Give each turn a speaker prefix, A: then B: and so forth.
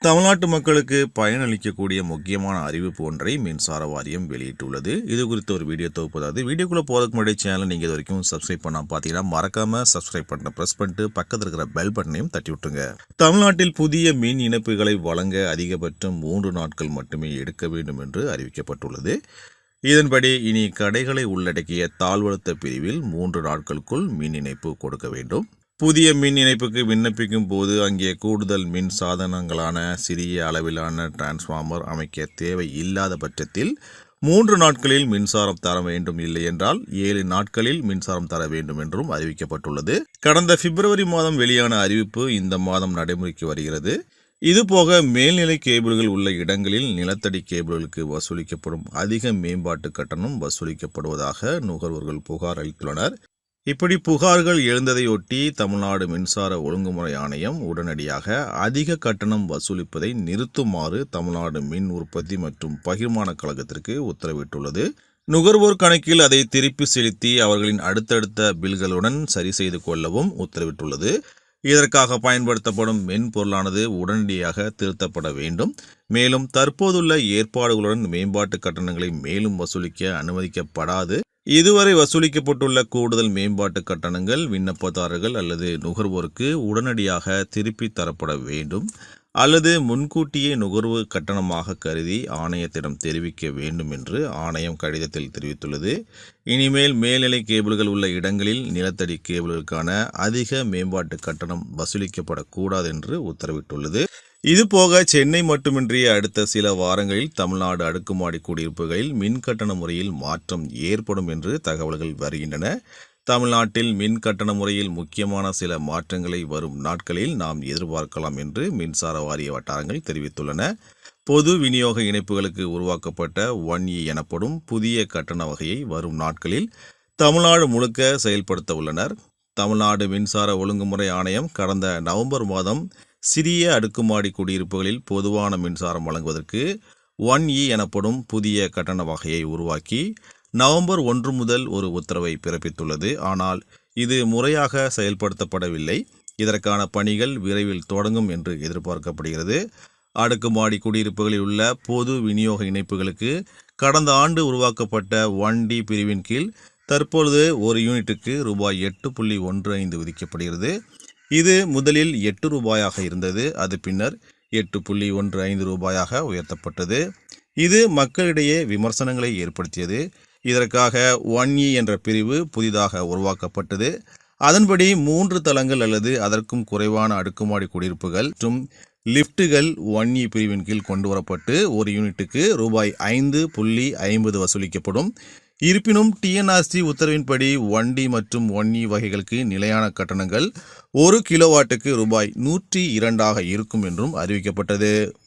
A: தமிழ்நாட்டு மக்களுக்கு பயனளிக்கக்கூடிய முக்கியமான அறிவிப்பு ஒன்றை மின்சார வாரியம் வெளியிட்டுள்ளது. இது குறித்த ஒரு வீடியோ தொகுப்பு. வீடியோக்குள்ளே போகிறதுக்கு முன்னாடி சேனல் நீங்கள் இது வரைக்கும் சப்ஸ்கிரைப் பண்ணால் பார்த்தீங்கன்னா மறக்காமல் சப்ஸ்கிரைப் பட்டனை ப்ரெஸ் பண்ணிட்டு பக்கத்தில் இருக்கிற பெல் பட்டனையும் தட்டி விட்டுருங்க. தமிழ்நாட்டில் புதிய மின் இணைப்புகளை வழங்க அதிகபட்சம் 3 நாட்கள் மட்டுமே எடுக்க வேண்டும் என்று அறிவிக்கப்பட்டுள்ளது. இதன்படி இனி கடைகளை உள்ளடக்கிய தாழ்வழுத்த பிரிவில் 3 நாட்களுக்குள் மின் இணைப்பு கொடுக்க வேண்டும். புதிய மின் இணைப்புக்கு விண்ணப்பிக்கும் போது அங்கே கூடுதல் மின் சாதனங்களான சிறிய அளவிலான டிரான்ஸ்ஃபார்மர் அமைக்க தேவை இல்லாத பட்சத்தில் 3 நாட்களில் மின்சாரம் தர வேண்டும், இல்லை என்றால் 7 நாட்களில் மின்சாரம் தர வேண்டும் என்றும் அறிவிக்கப்பட்டுள்ளது. கடந்த பிப்ரவரி மாதம் வெளியான அறிவிப்பு இந்த மாதம் நடைமுறைக்கு வருகிறது. இதுபோக மேல்நிலை கேபிள்கள் உள்ள இடங்களில் நிலத்தடி கேபிள்களுக்கு வசூலிக்கப்படும் அதிக மேம்பாட்டு கட்டணம் வசூலிக்கப்படுவதாக நுகர்வோர்கள் புகார் அளித்துள்ளனர். இப்படி புகார்கள் எழுந்ததையொட்டி தமிழ்நாடு மின்சார ஒழுங்குமுறை ஆணையம் உடனடியாக அதிக கட்டணம் வசூலிப்பதை நிறுத்துமாறு தமிழ்நாடு மின் உற்பத்தி மற்றும் பகிர்மான கழகத்திற்கு உத்தரவிட்டுள்ளது. நுகர்வோர் கணக்கில் அதை திருப்பி செலுத்தி அவர்களின் அடுத்தடுத்த பில்களுடன் சரி செய்து கொள்ளவும் உத்தரவிட்டுள்ளது. இதற்காக பயன்படுத்தப்படும் மென்பொருளானது உடனடியாக திருத்தப்பட வேண்டும். மேலும் தற்போதுள்ள ஏற்பாடுகளுடன் மேம்பாட்டு கட்டணங்களை மேலும் வசூலிக்க அனுமதிக்கப்படாது. இதுவரை வசூலிக்கப்பட்டுள்ள கூடுதல் மேம்பாட்டு கட்டணங்கள் விண்ணப்பதாரர்கள் அல்லது நுகர்வோருக்கு உடனடியாக திருப்பி தரப்பட வேண்டும் அல்லது முன்கூட்டியே நுகர்வு கட்டணமாக கருதி ஆணையத்திடம் தெரிவிக்க வேண்டும் என்று ஆணையம் கடிதத்தில் தெரிவித்துள்ளது. இனிமேல் மேல்நிலை கேபிள்கள் உள்ள இடங்களில் நிலத்தடி கேபிள்களுக்கான அதிக மேம்பாட்டு கட்டணம் வசூலிக்கப்படக்கூடாது என்று உத்தரவிட்டுள்ளது. இதுபோக சென்னை மட்டுமின்றி அடுத்த சில வாரங்களில் தமிழ்நாடு அடுக்குமாடி குடியிருப்புகளில் மின் கட்டண முறையில் மாற்றம் ஏற்படும் என்று தகவல்கள் வருகின்றன. தமிழ்நாட்டில் மின் கட்டண முறையில் முக்கியமான சில மாற்றங்களை வரும் நாட்களில் நாம் எதிர்பார்க்கலாம் என்று மின்சார வாரிய வட்டாரங்கள் தெரிவித்துள்ளன. பொது விநியோக இணைப்புகளுக்கு உருவாக்கப்பட்ட 1E எனப்படும் புதிய கட்டண வகையை வரும் நாட்களில் தமிழ்நாடு முழுக்க செயல்படுத்த உள்ளனர். தமிழ்நாடு மின்சார ஒழுங்குமுறை ஆணையம் கடந்த நவம்பர் மாதம் சிறிய அடுக்குமாடி குடியிருப்புகளில் பொதுவான மின்சாரம் வழங்குவதற்கு 1E எனப்படும் புதிய கட்டண வகையை உருவாக்கி நவம்பர் 1 முதல் ஒரு உத்தரவை பிறப்பித்துள்ளது. ஆனால் இது முறையாக செயல்படுத்தப்படவில்லை. இதற்கான பணிகள் விரைவில் தொடங்கும் என்று எதிர்பார்க்கப்படுகிறது. அடுக்குமாடி குடியிருப்புகளில் உள்ள பொது விநியோக இணைப்புகளுக்கு கடந்த ஆண்டு உருவாக்கப்பட்ட 1D பிரிவின் கீழ் தற்பொழுது ஒரு யூனிட்டுக்கு ரூபாய் 8.15 விதிக்கப்படுகிறது. இது முதலில் 8 ரூபாயாக இருந்தது. அது பின்னர் 8.15 ரூபாயாக உயர்த்தப்பட்டது. இது மக்களிடையே விமர்சனங்களை ஏற்படுத்தியது. இதற்காக 1E என்ற பிரிவு புதிதாக உருவாக்கப்பட்டது. அதன்படி 3 தளங்கள் அல்லது அதற்கும் குறைவான அடுக்குமாடி குடியிருப்புகள் மற்றும் லிப்டுகள் 1E பிரிவின் கீழ் கொண்டு வரப்பட்டு ஒரு யூனிட்டுக்கு ரூபாய் 5.50 வசூலிக்கப்படும். இருப்பினும் TNRC உத்தரவின்படி 1D மற்றும் 1E வகைகளுக்கு நிலையான கட்டணங்கள் 1 கிலோவாட்டுக்கு ரூபாய் 102 இருக்கும் என்றும் அறிவிக்கப்பட்டது.